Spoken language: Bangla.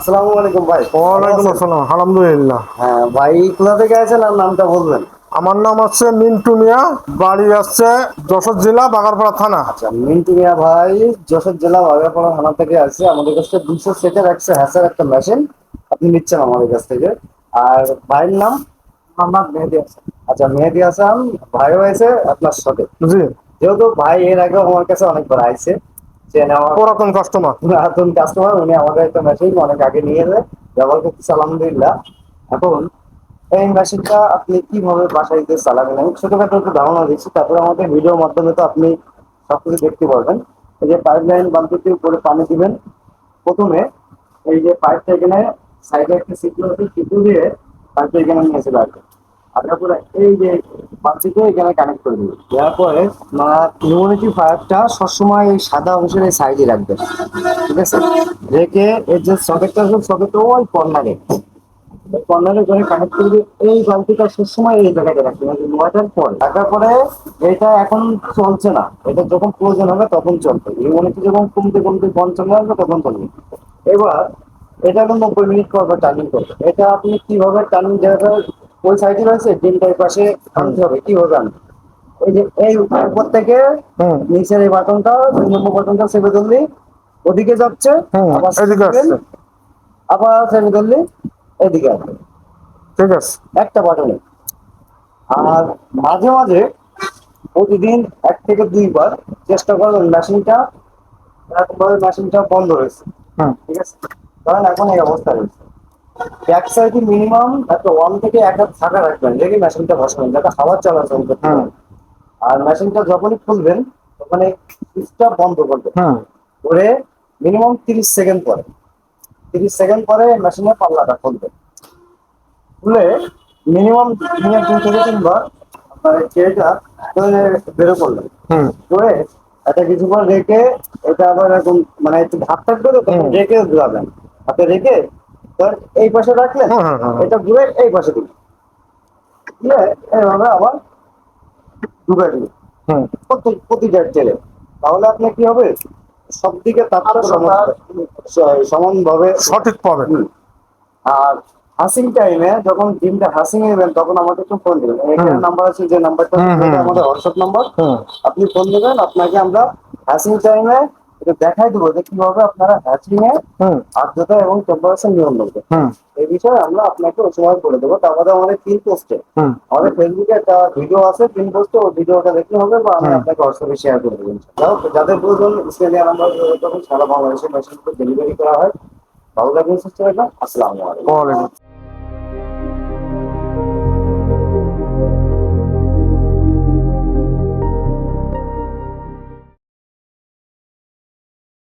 আসসালামু আলাইকুম ভাই, ভালো ওয়ালাইকুম আছেন? আসসালাম, আলহামদুলিল্লাহ। হ্যাঁ ভাই, কোথা থেকে আছেন আর নামটা বলবেন? আমার নাম হচ্ছে মিন্টু মিয়া, বাড়ি আছে যশোর জেলা বাগারপাড়া থানা। আচ্ছা, মিন্টু মিয়া ভাই যশোর জেলা বাগেরপাড়া থানা থেকে আসছে। আমাদের কাছে 200 সেটের একশো হ্যাসার একটা মেশিন আপনি নিচ্ছেন আমাদের কাছ থেকে। আর ভাইয়ের নাম? মোহাম্মদ মেহেদি হাসান। আচ্ছা, মেহেদি হাসান ভাইও আছে আপনার সাথে। জি, যেহেতু ভাই এর আগে আমার কাছে অনেকবার আইছে, সে নেওয়া পুরাতন কাস্টমার। নতুন কাস্টমার। উনি আমাদের একটা মেশিন অনেক আগে নিয়ে এলে ব্যবহার করতেছে আলহামদুলিল্লাহ। এখন এই মেশিনটা আপনি কিভাবে বাসায় দিয়ে চালাবেন আমি ছোটখাটো একটু ধারণা দিচ্ছি, তারপরে আমাদের ভিডিওর মাধ্যমে তো আপনি সবকিছু দেখতে পারবেন। এই যে পাইপ লাইন বালতিতে উপরে পানি দিবেন। প্রথমে এই যে পাইপটা এখানে সাইডে একটা সিকুর আছে, সিকুর দিয়ে পাইপটা এখানে নিয়ে চলে আসবে। আর তারপরে এই যে বালতিতে এখানে কানেক্ট করে দিবেন। দেওয়ার পরে ইমিউনিটি ফায়ারটা সবসময় এই সাদা অংশের এই সাইডে রাখবেন, ঠিক আছে? রেখে এর যে সকেটটা আছে সকেটটা ওই কর্নারে কর্নারে করে কানেক্ট করে দিয়ে এই বালতিটা সবসময় এই জায়গায় রাখবেন, ওয়াটার পর রাখার পরে এটা এখন চলছে না, এটা যখন প্রয়োজন হবে তখন চলবে। ইমিউনিটি যখন কমতে কমতে বন্ধ চলে আসবে তখন চলবে। এবার এটা এখন 90 মিনিট পর পর টার্নিং করবে। এটা আপনি কিভাবে টার্নিং জায়গাটা ওই সাইডে রয়েছে ডিমটার পাশে আনতে হবে। কিভাবে আনবে? এই যে এই উপর থেকে হুম নিচের এই বাটনটা 2 নম্বর বাটনটা চেপে ধরলে ওদিকে যাচ্ছে, হুম, আবার এদিকে দিবেন, আসছে। আবার চেপে ধরলে এদিকে আসবে, ঠিক আছে। একটা বাটনে। আর মাঝে মাঝে প্রতিদিন 1 থেকে 2 বার চেষ্টা করবেন মেশিনটা, এরকম ভাবে মেশিনটা বন্ধ রয়েছে, হুম ঠিক আছে? কারণ এখন এই অবস্থা রয়েছে। ব্যাক সাইডে মিনিমাম একটা 1 থেকে 1 হাত ফাঁকা রাখবেন, রেখে মেশিনটা বসাবেন যাতে হাওয়া চলাচল করতে হুম পারে। আর মেশিনটা যখনই খুলবেন তখন এই সুইচটা বন্ধ করবেন হুম করে মিনিমাম 30 সেকেন্ড পরে, 30 সেকেন্ড পরে মেশিনের পাল্লাটা খুলবেন। খুলে মিনিমাম দিনে 2 থেকে 3 বার আপনার এই ট্রেটা বেরো করলেন, হুম করে এটা কিছুক্ষণ রেখে এটা আবার এরকম মানে একটু ভাত থাকবে তো তখন হুম রেখে ঘুরাবেন। হাতে রেখে ধর এই পাশে রাখলেন, হুম হুম হুম এটা ঘুরে এই পাশে দিলেন, দিয়ে এইভাবে আবার ঢুকে দিলেন হুম। প্রতিটা তেলে। তাহলে আপনার কি হবে, সব দিকে তাপটা সমান ভাবে। সঠিক পাবেন। আর হাসিং টাইমে যখন ডিমটা হাসিং নেবেন তখন আমাকে একটু ফোন দেবেন। এখানে হুম নাম্বার আছে, যে নাম্বারটা হুম এটা হুম আমাদের হোয়াটসঅ্যাপ নাম্বার। হুম আপনি ফোন দেবেন, আপনাকে আমরা হ্যাচিং টাইমে এটা দেখাই দেবো যে কিভাবে আপনারা হ্যাচিং এ হুম আর্দ্রতা এবং টেম্পারেচার নিয়ন্ত্রণ করবেন। হুম এই বিষয়ে আমরা আপনাকে ওই সময় বলে দেবো। তারপরে আমাদের 3 পোস্টে হুম আমাদের ফেসবুকে একটা ভিডিও আছে, 3 পোস্টে ওই ভিডিওটা দেখতে হবে বা আমি হুম। আপনাকে হোয়াটসঅ্যাপে শেয়ার করে দেবো। যাদের প্রয়োজন স্ক্রিনে নাম্বার তখন সারা বাংলাদেশে মেশিন ডেলিভারি করা হয়। ভালো থাকবেন, সুস্থ থাকবেন, আসসালামু আলাইকুম। ওয়ালাইকুম।